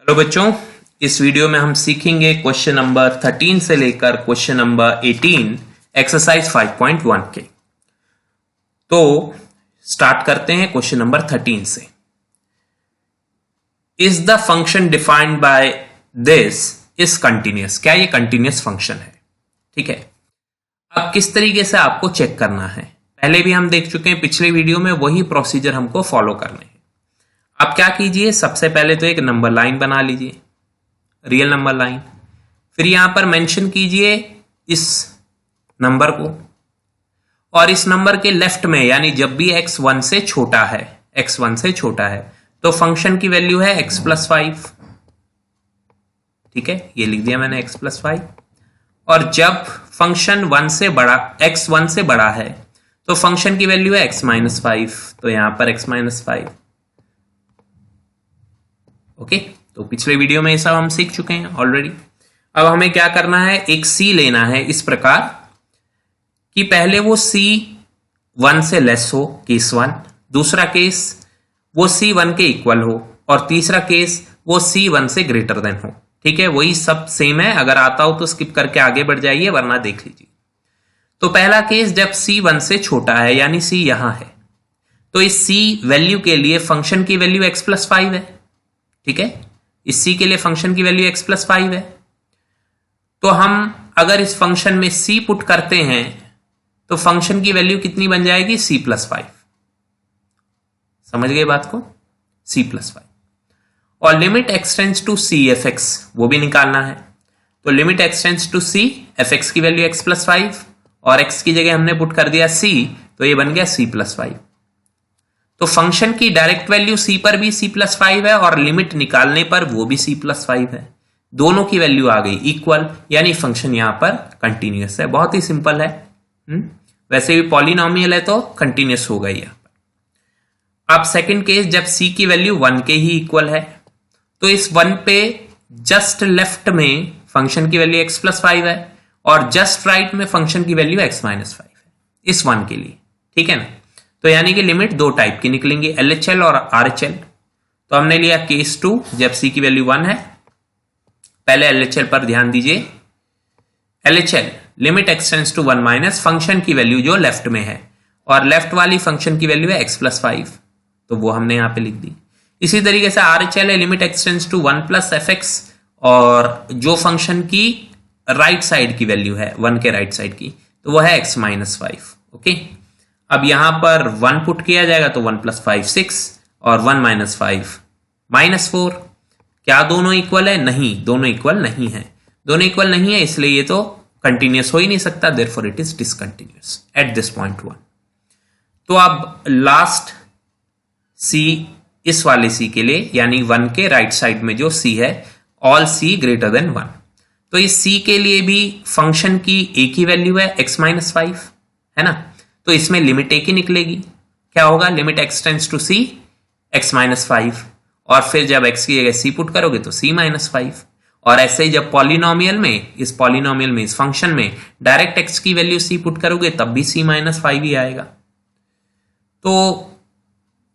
Hello बच्चों, इस video में हम सीखेंगे क्वेश्चन नंबर 13 से लेकर क्वेश्चन नंबर 18 एक्सरसाइज 5.1 के। तो स्टार्ट करते हैं क्वेश्चन नंबर 13 से। Is the function defined by this is continuous. क्या ये कंटिन्यूअस फंक्शन है? ठीक है। अब किस तरीके से आपको चेक करना है, पहले भी हम देख चुके हैं पिछले वीडियो में, वही प्रोसीजर हमको फॉलो करने हैं। अब क्या कीजिए, सबसे पहले तो एक नंबर लाइन बना लीजिए, रियल नंबर लाइन। फिर यहां पर मेंशन कीजिए इस नंबर को, और इस नंबर के लेफ्ट में, यानी जब भी x 1 से छोटा है, x 1 से छोटा है तो फंक्शन की वैल्यू है x + 5। ठीक है, ये लिख दिया मैंने x + 5। और जब फंक्शन 1 से बड़ा, x 1 से बड़ा है तो फंक्शन की वैल्यू है x - 5, तो यहां पर x - 5। ओके, तो पिछले वीडियो में ये सब हम सीख चुके हैं ऑलरेडी। अब हमें क्या करना है, एक c लेना है इस प्रकार कि पहले वो c 1 से लेस हो, केस 1, दूसरा केस वो c 1 के इक्वल हो, और तीसरा केस वो c 1 से ग्रेटर देन हो। ठीक है, वही सब सेम है, अगर आता हो तो स्किप करके आगे बढ़ जाइए, वरना देख लीजिए। तो पहला केस जब c 1 से छोटा है, यानी c यहां है, तो इस c वैल्यू के लिए फंक्शन की वैल्यू x + 5 है। ठीक है, इस c के लिए फंक्शन की वैल्यू x + 5 है। तो हम अगर इस फंक्शन में c पुट करते हैं तो फंक्शन की वैल्यू कितनी बन जाएगी, c + 5। समझ गए बात को, c + 5। और limit x tends to c f(x) वो भी निकालना है। तो limit x tends to c f(x) की वैल्यू x + 5, और x की जगह हमने पुट कर दिया c, तो ये बन गया c + 5। तो फंक्शन की डायरेक्ट वैल्यू c पर भी c + 5 है, और लिमिट निकालने पर वो भी c + 5 है। दोनों की वैल्यू आ गई इक्वल, यानी फंक्शन यहां पर कंटिन्यूअस है। बहुत ही सिंपल है। वैसे भी पॉलिनोमियल है तो कंटिन्यूअस होगा यहां पर। अब सेकंड केस, जब c की वैल्यू 1 के ही इक्वल है, तो इस 1 पे जस्ट लेफ्ट में फंक्शन की वैल्यू x + 5 है, और जस्ट राइट में फंक्शन की वैल्यू x - 5 है इस 1 के लिए। ठीक है ना, तो यानी कि लिमिट दो टाइप की निकलेंगी, LHL और RHL। तो हमने लिया केस 2, जब c की वैल्यू 1 है। पहले LHL पर ध्यान दीजिए। LHL limit x tends to 1 - function की वैल्यू जो लेफ्ट में है, और लेफ्ट वाली फंक्शन की वैल्यू है x + 5, तो वो हमने यहां पे लिख दी। इसी तरीके से RHL है limit x tends to 1 + fx, और जो फंक्शन की राइट साइड की वैल्यू है, 1 के राइट साइड की, तो वो है x - 5। ओके, अब यहां पर 1 पुट किया जाएगा तो 1 + 5 6, और 1 - 5 -4। क्या दोनों इक्वल है? नहीं, दोनों इक्वल नहीं है। दोनों इक्वल नहीं है, इसलिए ये तो कंटिन्यूअस हो ही नहीं सकता, therefore it is discontinuous at this point 1। तो अब लास्ट c, इस वाले c के लिए, यानी 1 के राइट साइड में जो c है, ऑल c ग्रेटर देन 1। तो इस c के लिए भी फंक्शन की एक ही वैल्यू है x - 5, है ना, तो इसमें लिमिट एक ही निकलेगी। क्या होगा, limit x tends to c x - 5, और फिर जब x की जगह c पुट करोगे तो c - 5। और ऐसे ही जब पॉलिनोमियल में, इस पॉलिनोमियल में, इस फंक्शन में डायरेक्ट x की वैल्यू c पुट करोगे तब भी c - 5 ही आएगा। तो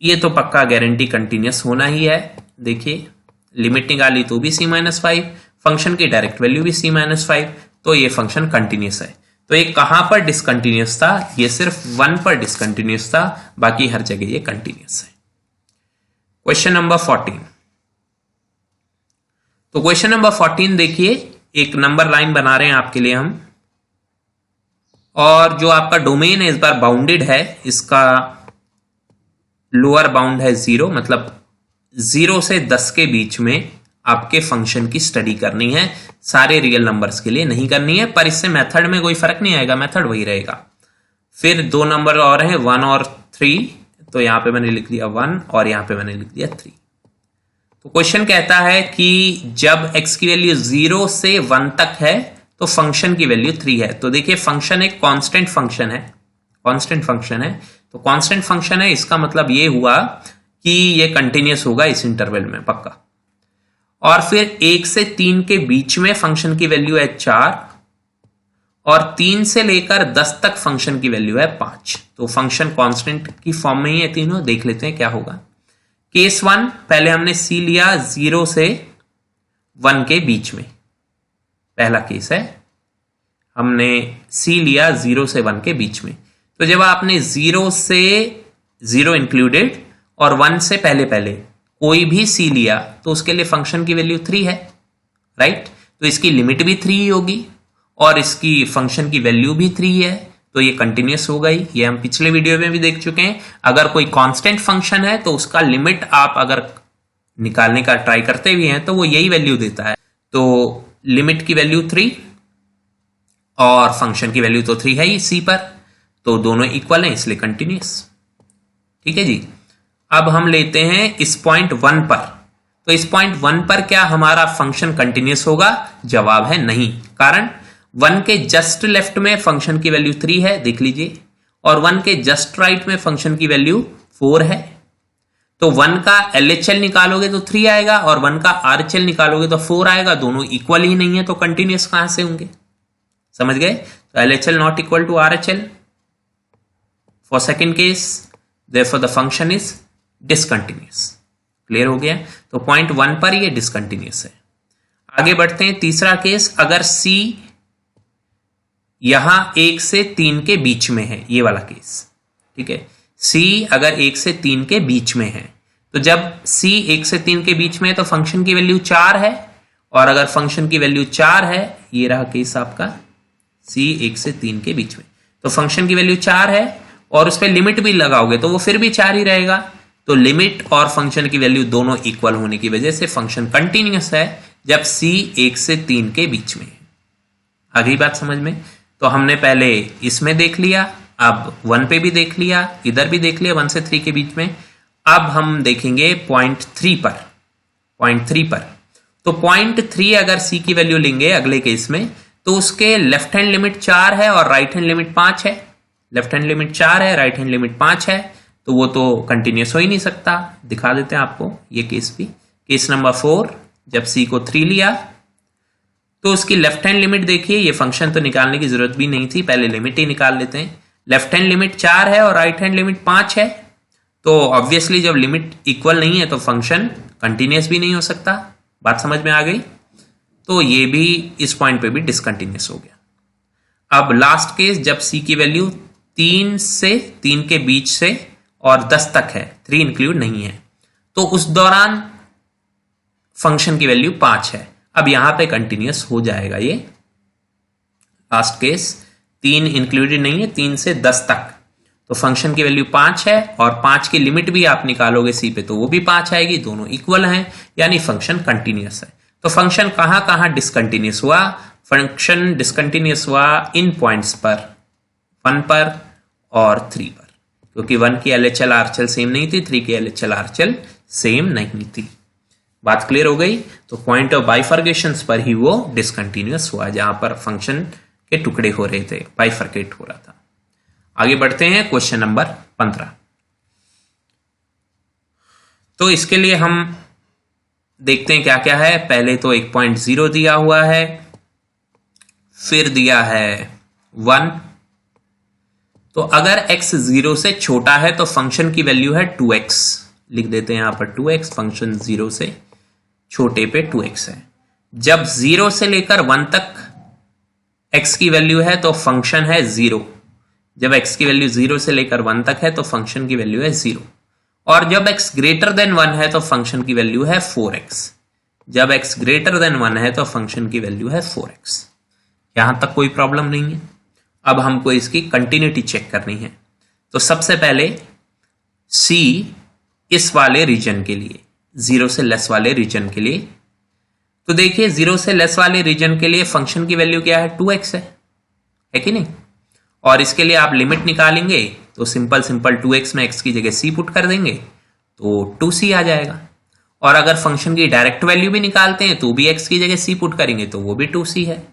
ये तो पक्का गारंटी कंटिन्यूअस होना ही है। देखिए, लिमिट निकाली तो भी c - 5, फंक्शन की डायरेक्ट वैल्यू भी c - 5, तो ये फंक्शन कंटिन्यूअस है। तो ये कहां पर डिसकंटिन्यूअस था? ये सिर्फ 1 पर डिसकंटिन्यूअस था, बाकी हर जगह ये कंटिन्यूअस है। Question number 14। तो क्वेश्चन नंबर 14 देखिए, एक नंबर लाइन बना रहे हैं आपके लिए हम, और जो आपका डोमेन है इस बार बाउंडेड है। इसका लोअर बाउंड है 0, मतलब 0 से 10 के बीच में आपके फंक्शन की स्टडी करनी है। सारे रियल नंबर्स के लिए नहीं करनी है, पर इससे मेथड में कोई फर्क नहीं आएगा, मेथड वही रहेगा। फिर 2 नंबर और हैं, 1 और 3, तो यहां पे मैंने लिख दिया 1, और यहां पे मैंने लिख दिया 3। तो क्वेश्चन कहता है कि जब x की वैल्यू 0 से 1 तक है तो फंक्शन की वैल्यू 3 है। तो देखिए, फंक्शन एक कांस्टेंट फंक्शन है, कांस्टेंट फंक्शन है, तो कांस्टेंट फंक्शन है, इसका मतलब ये हुआ कि ये कंटिन्यूअस होगा इस इंटरवल में पक्का। और फिर 1 से 3 के बीच में फंक्शन की वैल्यू है 4, और 3 से लेकर 10 तक फंक्शन की वैल्यू है 5। तो फंक्शन कांस्टेंट की फॉर्म में ही है तीनों। देख लेते हैं क्या होगा। केस 1, पहले हमने c लिया 0 से 1 के बीच में। पहला केस है, हमने c लिया 0 से 1 के बीच में। तो जब आपने 0 से 0 इंक्लूडेड और 1 से पहले पहले कोई भी c लिया तो उसके लिए फंक्शन की वैल्यू 3 है, राइट। तो इसकी लिमिट भी 3 ही होगी और इसकी फंक्शन की वैल्यू भी 3 है, तो ये कंटिन्यूस हो गई। ये हम पिछले वीडियो में भी देख चुके हैं। अगर कोई कांस्टेंट फंक्शन है तो उसका लिमिट आप अगर निकालने का ट्राई करते भी हैं तो वो यही वैल्यू देता है। तो लिमिट की वैल्यू 3 और फंक्शन की वैल्यू तो 3 है ही c पर, तो दोनों इक्वल हैं इसलिए कंटिन्यूस। ठीक है जी। अब हम लेते हैं इस पॉइंट 1 पर। तो इस पॉइंट 1 पर क्या हमारा फंक्शन कंटिन्यूस होगा? जवाब है नहीं। कारण 1 के जस्ट लेफ्ट में फंक्शन की वैल्यू 3 है, देख लीजिए, और 1 के जस्ट राइट में फंक्शन की वैल्यू 4 है। तो 1 का LHL निकालोगे तो 3 आएगा और 1 का RHL निकालोगे तो 4 आएगा। दोनों इक्वल ही नहीं है तो कंटिन्यूस कहां से होंगे? समझ गए? तो LHL not equal to RHL for second case, therefore the function is discontinuous। Clear हो गया? तो पॉइंट 1 पर ये डिसकंटिन्यूस है। आगे बढ़ते हैं, तीसरा केस, अगर c यहां 1 से 3 के बीच में है, ये वाला केस। ठीक है, c अगर 1 से 3 के बीच में है, तो जब c 1 से 3 के बीच में है तो फंक्शन की वैल्यू 4 है, और अगर फंक्शन की वैल्यू 4 है, ये रहा केस आपका, c 1 से 3 के बीच में, तो फंक्शन की वैल्यू 4 है और उस पर लिमिट भी लगाओगे तो वो फिर भी 4 ही रहेगा। तो लिमिट और फंक्शन की वैल्यू दोनों इक्वल होने की वजह से फंक्शन कंटिन्यूअस है जब c 1 से 3 के बीच में है। आ गई बात समझ में? तो हमने पहले इसमें देख लिया, अब 1 पे भी देख लिया, इधर भी देख लिया 1 से 3 के बीच में। अब हम देखेंगे पॉइंट 3 पर। पॉइंट 3 पर, तो पॉइंट 3 अगर c की वैल्यू लेंगे अगले केस में, तो उसके लेफ्ट हैंड लिमिट 4 है और राइट हैंड लिमिट 5 है। लेफ्ट हैंड लिमिट 4 है, राइट हैंड लिमिट 5 है, तो वो तो कंटिन्यूस हो ही नहीं सकता। दिखा देते हैं आपको ये केस भी। केस नंबर 4, जब c को 3 लिया तो उसकी लेफ्ट हैंड लिमिट देखिए, ये फंक्शन तो निकालने की जरूरत भी नहीं थी, पहले लिमिट ही निकाल लेते हैं। लेफ्ट हैंड लिमिट 4 है और राइट हैंड लिमिट 5 है, तो ऑब्वियसली जब लिमिट इक्वल नहीं है तो फंक्शन कंटिन्यूस भी नहीं हो सकता। बात समझ में आ गई? तो ये भी इस पॉइंट पे भी डिसकंटिन्यूस हो गया। अब लास्ट केस, जब c की वैल्यू 3 से 3 के बीच से और 10 तक है, 3 इंक्लूड नहीं है, तो उस दौरान फंक्शन की वैल्यू 5 है। अब यहां पे कंटिन्यूस हो जाएगा ये लास्ट केस। 3 इंक्लूडेड नहीं है, 3 से 10 तक, तो फंक्शन की वैल्यू 5 है और 5 की लिमिट भी आप निकालोगे c पे तो वो भी 5 आएगी, दोनों इक्वल हैं, यानी फंक्शन कंटिन्यूस है। तो फंक्शन कहां कहां डिसकंटिन्यूस हुआ? फंक्शन डिसकंटिन्यूस हुआ इन पॉइंट्स पर, 1 पर और 3 पर, क्योंकि 1 की LHL RHL सेम नहीं थी, 3 की LHL RHL सेम नहीं थी। बात क्लियर हो गई? तो पॉइंट ऑफ बाइफर्केशंस पर ही वो डिसकंटिन्यूस हुआ, जहां पर फंक्शन के टुकड़े हो रहे थे, बाइफर्केट हो रहा था। आगे बढ़ते हैं क्वेश्चन नंबर 15। तो इसके लिए हम देखते हैं क्या क्या है। पहले तो 1.0 दिया हुआ है, फिर दिया है 1। तो अगर x 0 से छोटा है तो फंक्शन की वैल्यू है 2x, लिख देते हैं यहां पर 2x, फंक्शन 0 से छोटे पे 2x है। जब 0 से लेकर 1 तक x की वैल्यू है तो फंक्शन है 0। जब x की वैल्यू 0 से लेकर 1 तक है तो फंक्शन की वैल्यू है 0। और जब x ग्रेटर देन 1 है तो फंक्शन की वैल्यू है 4x। जब x ग्रेटर देन 1 है तो फंक्शन की वैल्यू है 4x। यहां तक कोई प्रॉब्लम नहीं है। अब हमको इसकी कंटिन्यूटी चेक करनी है। तो सबसे पहले c इस वाले रीजन के लिए, 0 से लेस वाले रीजन के लिए, तो देखिए 0 से लेस वाले रीजन के लिए फंक्शन की वैल्यू क्या है? 2x है कि नहीं? और इसके लिए आप लिमिट निकालेंगे तो सिंपल 2x में x की जगह c पुट कर देंगे तो 2c आ जाएगा। और अगर फंक्शन की डायरेक्ट वैल्यू भी निकालते हैं तो भी x की जगह c पुट करेंगे तो वो भी 2c है।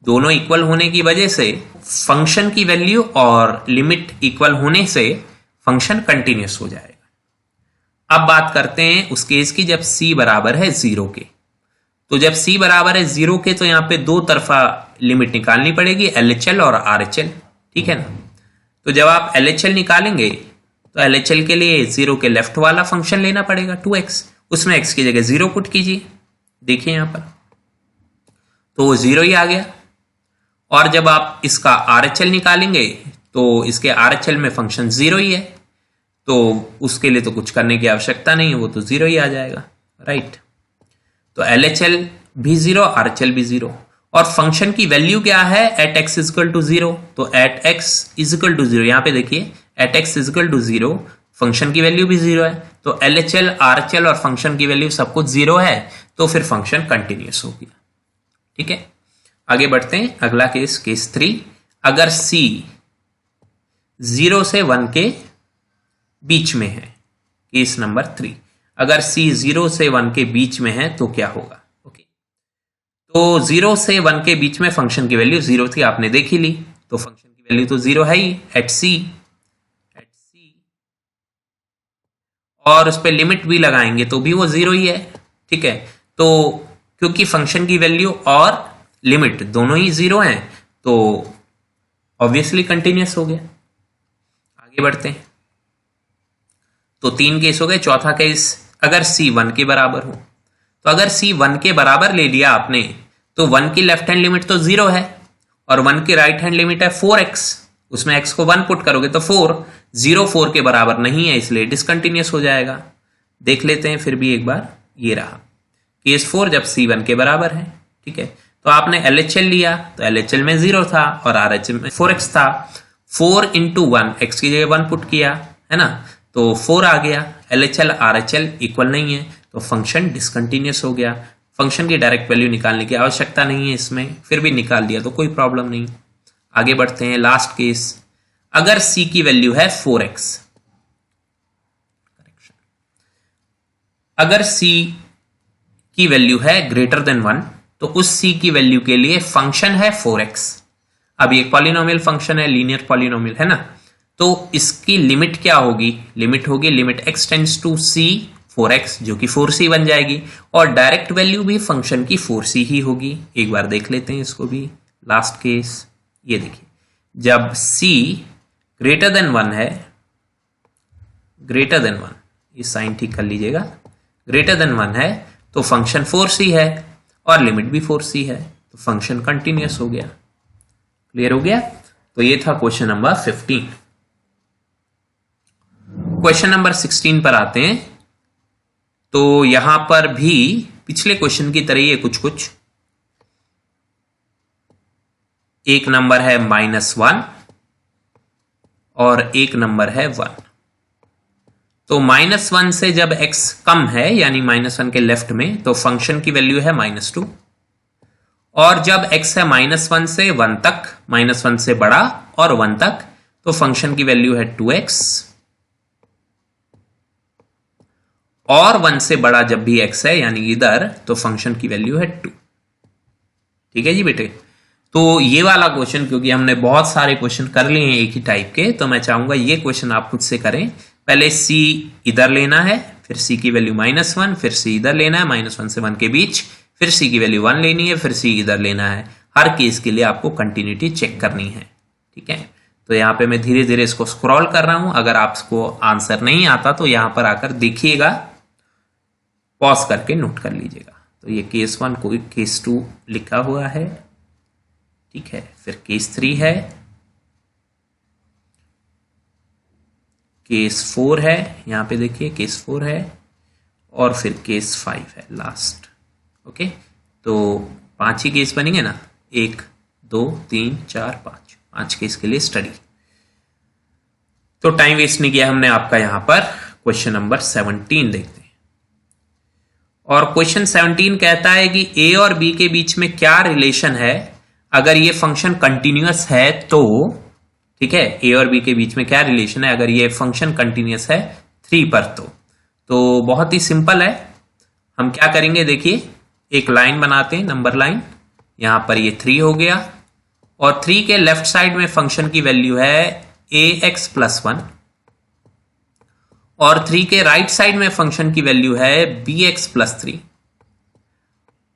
दोनों इक्वल होने की वजह से फंक्शन की वैल्यू और लिमिट इक्वल होने से फंक्शन कंटिन्यूस हो जाएगा। अब बात करते हैं उस केस की जब c बराबर है 0 के। तो जब c बराबर है 0 के तो यहां पे दो तरफा लिमिट निकालनी पड़ेगी, LHL और RHL, ठीक है ना? तो जब आप LHL निकालेंगे तो LHL के लिए 0 के लेफ्ट वाला फंक्शन लेना पड़ेगा 2x, उसमें x की जगह 0 पुट कीजिए। देखिए यहां पर तो 0 ही आ गया। और जब आप इसका RHL निकालेंगे तो इसके RHL में फंक्शन 0 ही है, तो उसके लिए तो कुछ करने की आवश्यकता नहीं है, वो तो 0 ही आ जाएगा, राइट। तो LHL भी 0, RHL भी 0। और फंक्शन की वैल्यू क्या है, एट x इजिकल टू 0, तो एट x इजिकल टू 0, यहां पे देखिए at x equal to 0, function की वैल्यू भी 0 है, तो LHL RHL और फंक्शन की वैल्यू सब कुछ 0 है, तो फिर फंक्शन कंटिन्यूअस हो गया। ठीक है, आगे बढ़ते हैं। अगला केस, केस 3, अगर c 0 से 1 के बीच में है। केस नंबर 3, अगर c 0 से 1 के बीच में है तो क्या होगा। ओके, तो 0 से 1 के बीच में फंक्शन की वैल्यू 0 थी, आपने देख ही ली, तो फंक्शन की वैल्यू तो 0 है ही एट c, और उस पर लिमिट भी लगाएंगे तो भी वो 0 ही है। ठीक है, तो क्योंकि फंक्शन की वैल्यू और लिमिट दोनों ही 0 हैं, तो ऑब्वियसली कंटिन्यूअस हो गया। आगे बढ़ते हैं। तो 3 केस हो गए। चौथा केस, अगर c 1 के बराबर हो, तो अगर c 1 के बराबर ले लिया आपने, तो 1 की लेफ्ट हैंड लिमिट तो 0 है और 1 की राइट हैंड लिमिट है 4x, उसमें x को 1 पुट करोगे तो 4, 0 4 के बराबर नहीं है, इसलिए डिसकंटिन्यूअस हो जाएगा। देख लेते हैं फिर भी एक बार, ये रहा केस 4 जब c 1 के बराबर है। ठीक है, तो आपने LHL लिया, तो LHL में 0 था और RHL में 4x था, 4 इंटू 1, x की जगह 1 पुट किया है ना, तो 4 आ गया। LHL RHL इक्वल नहीं है, तो फंक्शन डिसकंटिन्यूअस हो गया। फंक्शन की डायरेक्ट वैल्यू निकालने की आवश्यकता नहीं है इसमें, फिर भी निकाल दिया तो कोई प्रॉब्लम नहीं। आगे बढ़ते हैं। लास्ट केस, अगर c की वैल्यू है 4x, अगर c की वैल्यू है ग्रेटर देन 1, तो उस c की वैल्यू के लिए फंक्शन है 4x। अब ये पॉलिनोमियल फंक्शन है, लीनियर पॉलिनोमियल है ना, तो इसकी लिमिट क्या होगी, लिमिट होगी limit x tends to c 4x, जो कि 4c बन जाएगी, और डायरेक्ट वैल्यू भी फंक्शन की 4c ही होगी। एक बार देख लेते हैं इसको भी। लास्ट केस, ये देखिए, जब c ग्रेटर देन 1 है, ग्रेटर देन 1, ये साइन ठीक कर लीजिएगा, ग्रेटर देन 1 है तो फंक्शन 4c है और लिमिट भी 4c है, तो फंक्शन कंटिन्यूअस हो गया। क्लियर हो गया। तो ये था क्वेश्चन नंबर 15। क्वेश्चन नंबर 16 पर आते हैं। तो यहां पर भी पिछले क्वेश्चन की तरह ये कुछ एक नंबर है -1 और एक नंबर है 1। तो -1 से जब x कम है, यानी -1 के लेफ्ट में, तो फंक्शन की वैल्यू है -2, और जब x है -1 से 1 तक, -1 से बड़ा और 1 तक, तो फंक्शन की वैल्यू है 2x, और 1 से बड़ा जब भी x है यानी इधर, तो फंक्शन की वैल्यू है 2। ठीक है जी बेटे। तो ये वाला क्वेश्चन, क्योंकि हमने बहुत सारे क्वेश्चन कर लिए हैं एक ही टाइप के, तो मैं चाहूंगा ये क्वेश्चन आप खुद से करें। पहले c इधर लेना है, फिर c की वैल्यू -1, फिर c इधर लेना है -1 से 1 के बीच, फिर c की वैल्यू 1 लेनी है, फिर c इधर लेना है। हर केस के लिए आपको कंटिन्यूटी चेक करनी है। ठीक है, तो यहाँ पे मैं धीरे धीरे इसको स्क्रॉल कर रहा हूं। अगर आपको आंसर नहीं आता तो यहां पर आकर देखिएगा, पॉज करके नोट कर लीजिएगा। तो ये केस 1 को केस 2 लिखा हुआ है। ठीक है, फिर केस 3 है, केस 4 है, यहां पे देखिए केस 4 है, और फिर केस 5 है लास्ट। ओके, तो 5 ही केस बनेंगे ना, 1 2 3 4 5 केस के लिए स्टडी। तो टाइम वेस्ट नहीं किया हमने आपका। यहां पर क्वेश्चन नंबर 17 देखते हैं। और क्वेश्चन 17 कहता है कि a और b के बीच में क्या रिलेशन है अगर ये फंक्शन कंटिन्यूअस है तो। ठीक है, a और b के बीच में क्या रिलेशन है अगर ये फंक्शन कंटिन्यूअस है 3 पर। तो बहुत ही सिंपल है। हम क्या करेंगे, देखिए एक लाइन बनाते हैं, नंबर लाइन। यहां पर ये 3 हो गया, और 3 के लेफ्ट साइड में फंक्शन की वैल्यू है ax + 1, और 3 के राइट साइड में फंक्शन की वैल्यू है bx + 3।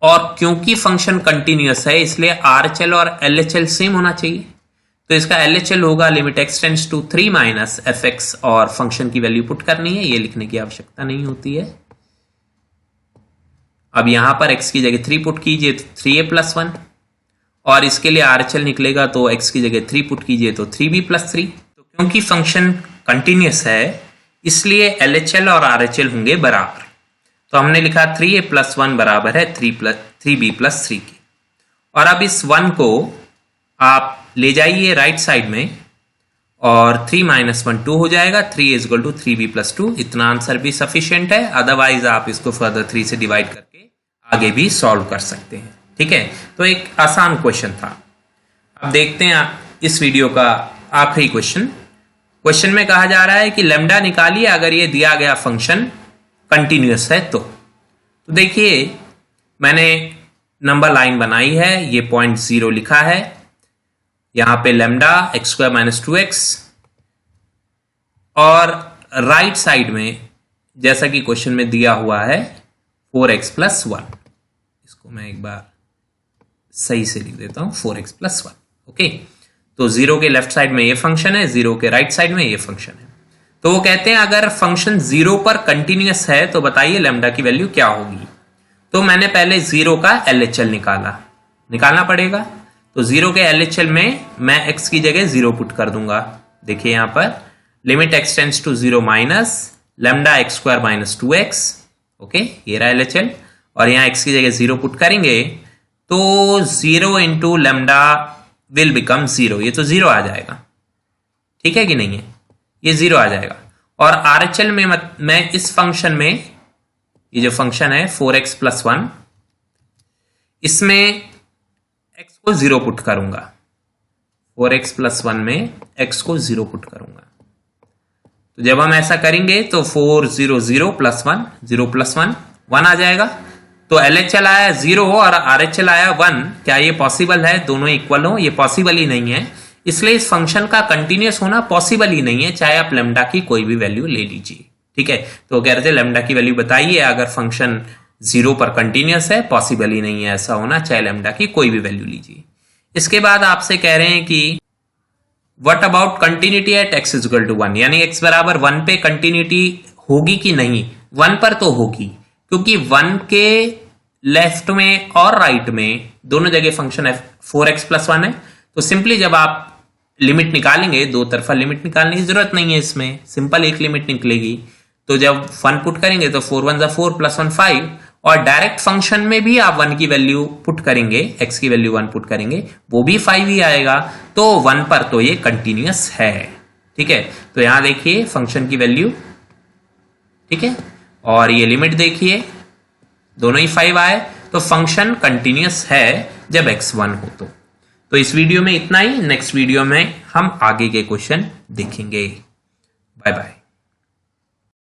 और क्योंकि फंक्शन कंटिन्यूअस है इसलिए RHL और LHL सेम होना चाहिए, तो इसका LHL होगा limit x tends to 3 - fx, और फंक्शन की वैल्यू पुट करनी है, ये लिखने की आवश्यकता नहीं होती है। अब यहां पर x की जगह 3 पुट कीजिए तो 3a + 1, और इसके लिए RHL निकलेगा तो x की जगह 3 पुट कीजिए तो 3b + 3। तो क्योंकि फंक्शन कंटिन्यूस है इसलिए LHL और RHL होंगे बराबर। तो हमने लिखा 3a + 1 बराबर है 3b + 3 के। और अब इस 1 को आप ले जाइए राइट साइड में और 3 - 1 2 हो जाएगा। 3 = 3b + 2। इतना आंसर भी सफिशिएंट है, अदरवाइज आप इसको फर्दर 3 से डिवाइड करके आगे भी सॉल्व कर सकते हैं। ठीक है, तो एक आसान क्वेश्चन था। अब देखते हैं इस वीडियो का आखिरी क्वेश्चन। क्वेश्चन में कहा जा रहा है कि लैम्डा निकालिए अगर ये दिया गया फंक्शन कंटिन्यूअस है तो देखिए मैंने नंबर लाइन बनाई है, ये 0.0 लिखा है, यहां पे लैम्डा x² - 2x और राइट साइड में जैसा कि क्वेश्चन में दिया हुआ है 4x + 1। इसको मैं एक बार सही से लिख देता हूं 4x + 1। ओके, तो 0 के लेफ्ट साइड में ये फंक्शन है, 0 के राइट साइड में ये फंक्शन है। तो वो कहते हैं अगर फंक्शन 0 पर कंटिन्यूअस है तो बताइए लैम्डा की वैल्यू क्या होगी। तो मैंने पहले 0 का LHL निकालना पड़ेगा। तो 0 के LHL में मैं x की जगह 0 पुट कर दूंगा। देखिए यहां पर limit x tends to 0 minus lambda x² - 2x। Okay, ये रहा LHL और यहां x की जगह 0 पुट करेंगे तो 0 × लैम्डा विल बिकम 0। ये तो 0 आ जाएगा, ठीक है कि नहीं है, ये 0 आ जाएगा। और RHL में मैं इस फंक्शन में, ये जो फंक्शन है 4x + 1, इसमें x को 0 पुट करूंगा। 4x + 1 में x को 0 पुट करूंगा। तो जब हम ऐसा करेंगे तो 4 0 0 + 1 0 + 1 1 आ जाएगा। तो LHL आया 0 और RHL आया 1। क्या ये पॉसिबल है दोनों इक्वल हो? ये पॉसिबल ही नहीं है, इसलिए इस फंक्शन का कंटिन्यूअस होना पॉसिबल ही नहीं है, चाहे आप लैम्डा की कोई भी वैल्यू ले लीजिए। ठीक है, तो कह रहे थे लैम्डा की वैल्यू बताइए अगर फंक्शन 0 पर कंटिन्यूअस है, पॉसिबल ही नहीं है ऐसा होना, चाहे लैम्डा की कोई भी वैल्यू लीजिए। इसके बाद आपसे कह रहे हैं कि what about continuity at x = 1, यानी x बराबर 1 पे कंटिन्यूटी होगी कि नहीं। 1 पर तो होगी, क्योंकि 1 के लेफ्ट में और राइट में दोनों जगह फंक्शन है 4x + 1 है। तो सिंपली जब आप लिमिट निकालेंगे, दो तरफा लिमिट निकालने की जरूरत नहीं है, इसमें सिंपल एक लिमिट निकलेगी। तो जब 1 पुट करेंगे तो 4 1 = 4 + 1 5, और डायरेक्ट फंक्शन में भी आप 1 की वैल्यू पुट करेंगे, x की वैल्यू 1 पुट करेंगे, वो भी 5 ही आएगा। तो 1 पर तो ये कंटिन्यूअस है। ठीक है, तो यहां देखिए फंक्शन की वैल्यू, ठीक है, और ये लिमिट देखिए दोनों ही 5 आए, तो फंक्शन कंटिन्यूअस है जब x 1 हो। तो इस वीडियो में इतना ही। नेक्स्ट वीडियो में हम आगे के क्वेश्चन देखेंगे। Bye bye.